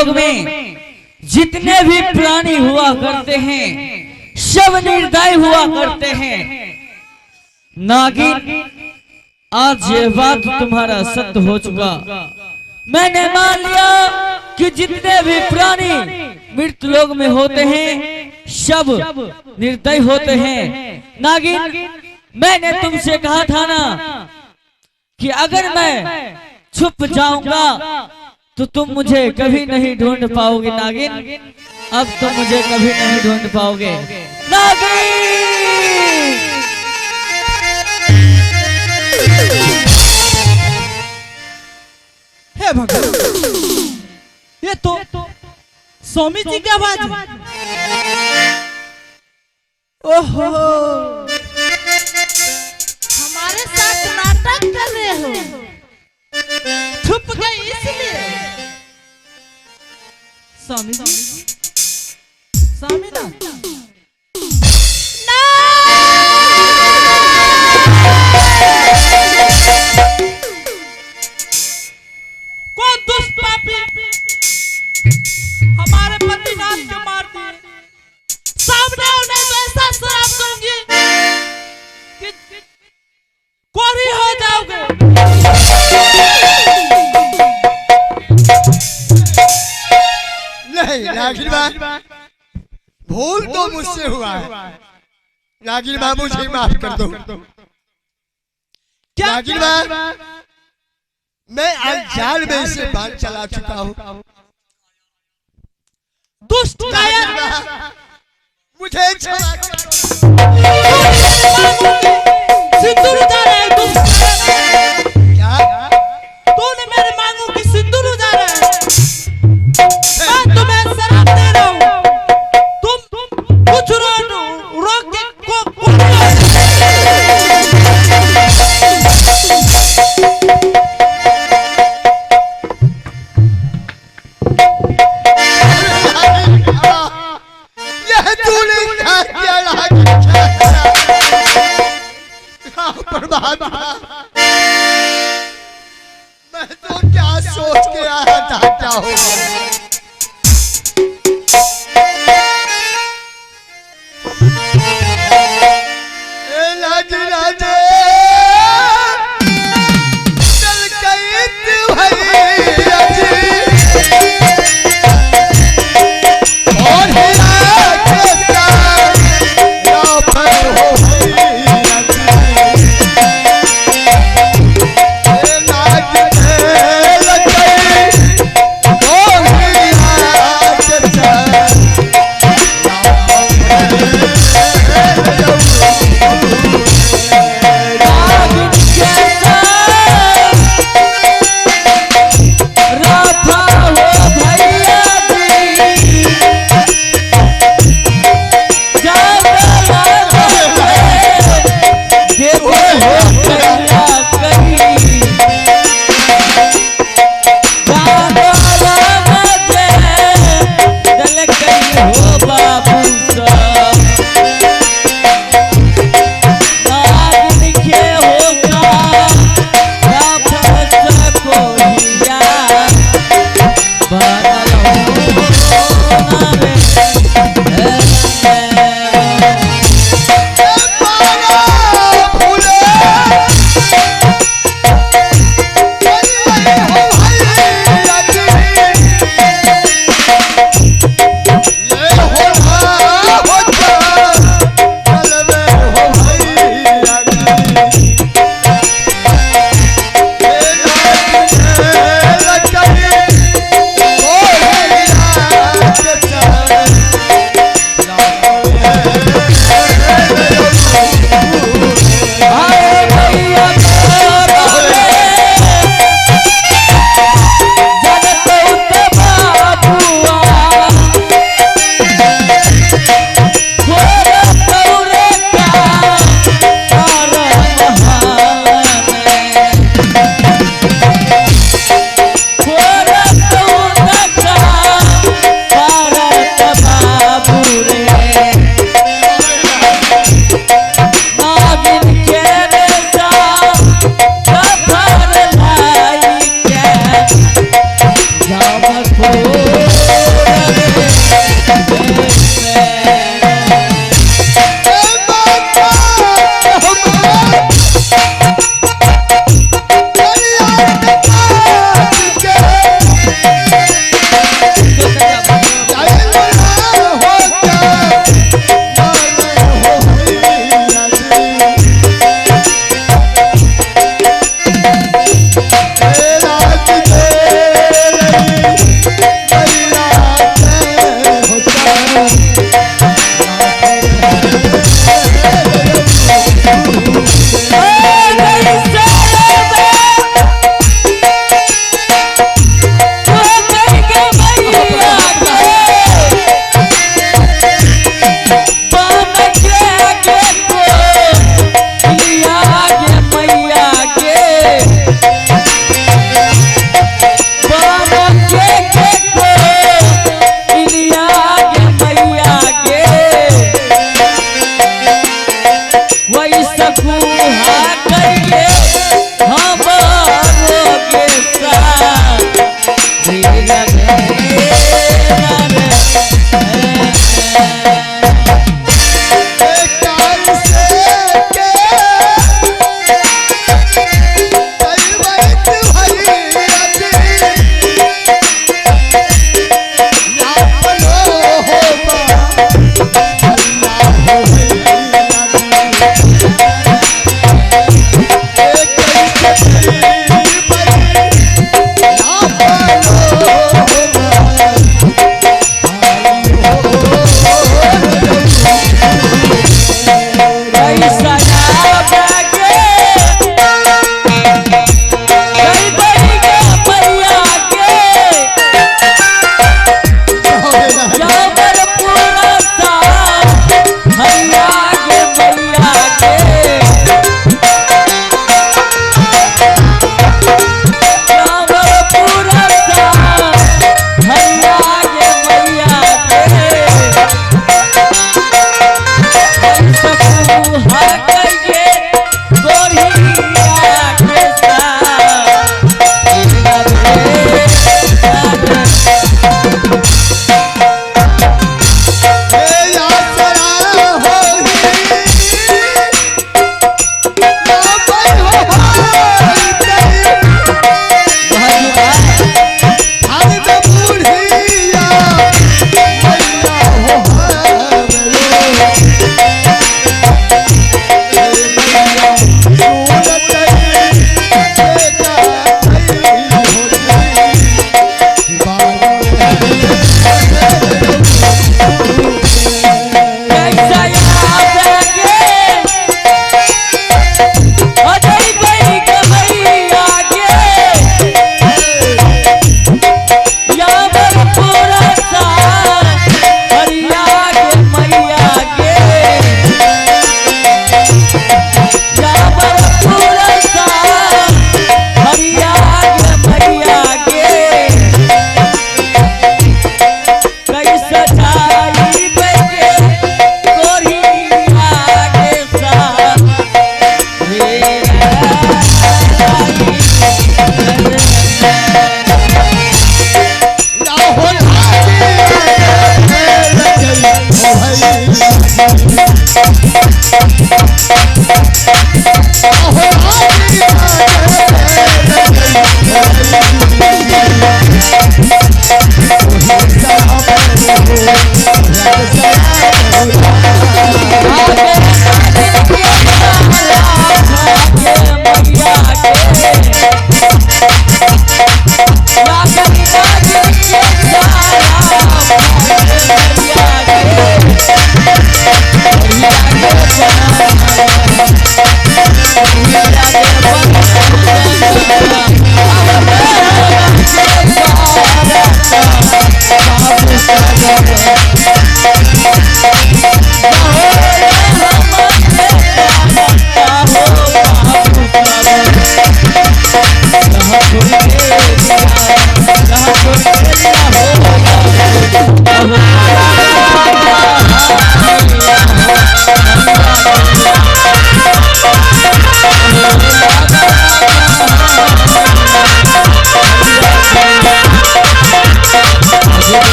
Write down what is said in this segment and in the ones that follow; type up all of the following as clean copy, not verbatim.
लोक में जितने भी प्राणी हुआ करते हैं सब निर्दयी हुआ करते हैं। नागिन, आज ये बात तुम्हारा सत्य हो चुका। मैंने मान लिया कि जितने भी प्राणी मृत्यु लोक में होते हैं सब निर्दयी होते हैं। नागिन, मैंने तुमसे कहा था ना कि अगर मैं छुप जाऊंगा तो तुम मुझे कभी नहीं ढूंढ पाओगे। नागिन, अब तुम मुझे कभी नहीं ढूंढ पाओगे। नागिन, हे भगवान, ये तो स्वामी जी की आवाज है। ओहो, हमारे साथ नाटक कर रहे हो, छुप गए इसलिए। स्वामी जी, स्वामी ना कौन दुष्ट पापी हमारे पतिनाथ को मार दिए। सामने उन्हें तो ऐसा श्राप दूंगी कि कोरी हो जाओगे। नहीं नागिन माँ, भूल तो मुझसे हुआ है। नागिन माँ, मुझे माफ कर दो। नागिन माँ, मैं अनजान में इसे बात चला चुका हूँ। दुष्ट कायर, मुझे क्षमा कर। सिंदूर उतारा है दुष्ट। क्या तूने मेरे मांगों की सिंदूर उतारा है। मैं तुम्हें शराब दे रहा हूँ, तुम कुछ रोक के यह तूने क्या किया नागिन? परमात्मा, मैं तो क्या सोच के आया था, क्या हो गया? ए नागिन राजे, चल गई तू भैया जी, और हिला के प्यार या पर हो भैया जी। ए नागिन लग गई, और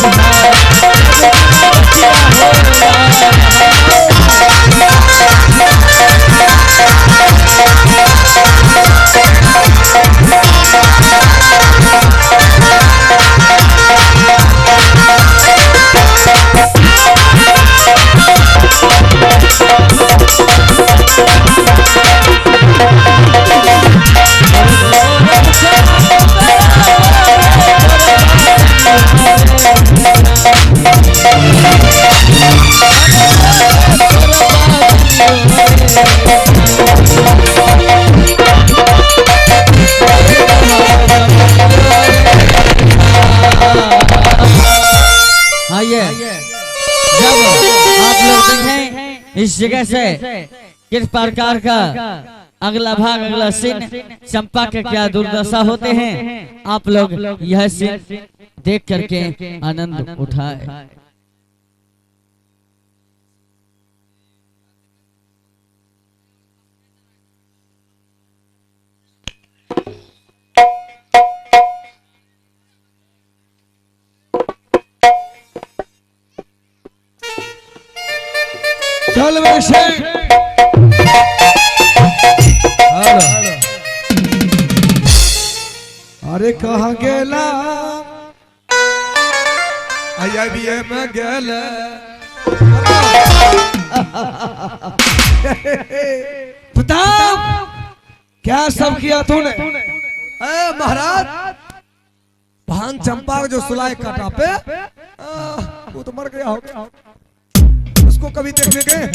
हाँ आइए, जब आप लोग देखें इस जगह से किस प्रकार का अगला भाग, अगला सीन, चंपा के क्या दुर्दशा होते हैं, आप लोग यह सीन देख करके आनंद उठाए। चल वैसे अरे कहाँ गेला आया भी है मैं गेला बता क्या सब किया तूने? महाराज भान चंपा जो सुलाए काटा पे वो तो मर गया होगा, उसको कभी देखने गए?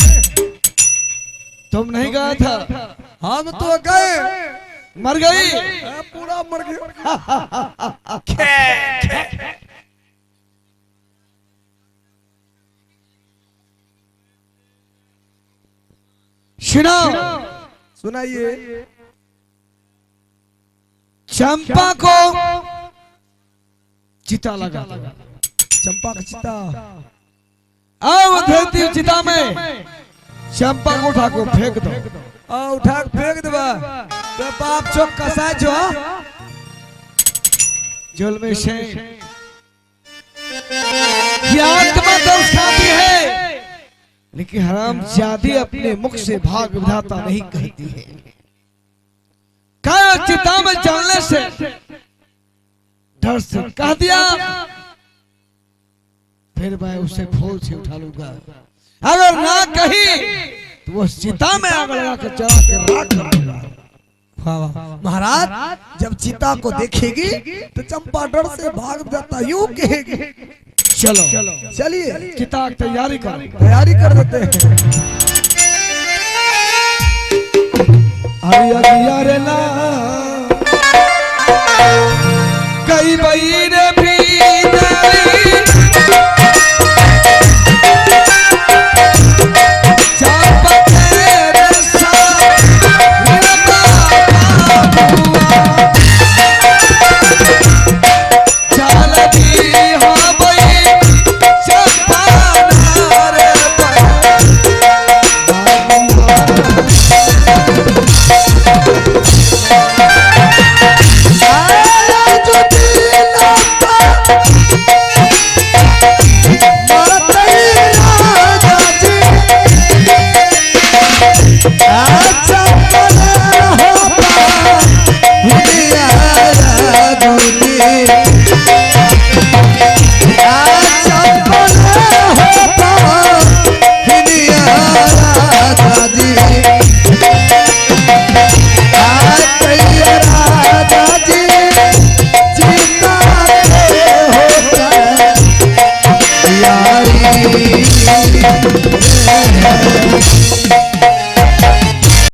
तुम नहीं गया था? हम तो गए, मर गई, पूरा मर गया। सुनाइए। चंपा को चिता लगा, चंपा का चिता धरती चिता में चंपा को उठा को फेंक दो, उठा के फेंक दो तो बाप चौक कसा जो जुल्म से आत्मा तो खाती है, लेकिन हराम जादी अपने मुख से भाग विधाता नहीं कहती है। क्या चिता में चलने से डर से कह दिया, फिर मैं उसे फूल से उठा लूंगा, अगर ना कही तो वो चिता में आग लगा कर जला के राख कर दूंगा। महाराज जब चिता को देखेगी तो चंपा डर से भाग जाता, यूं कहेगी चलो चलिए चिता की तैयारी कर देते हैं। अरे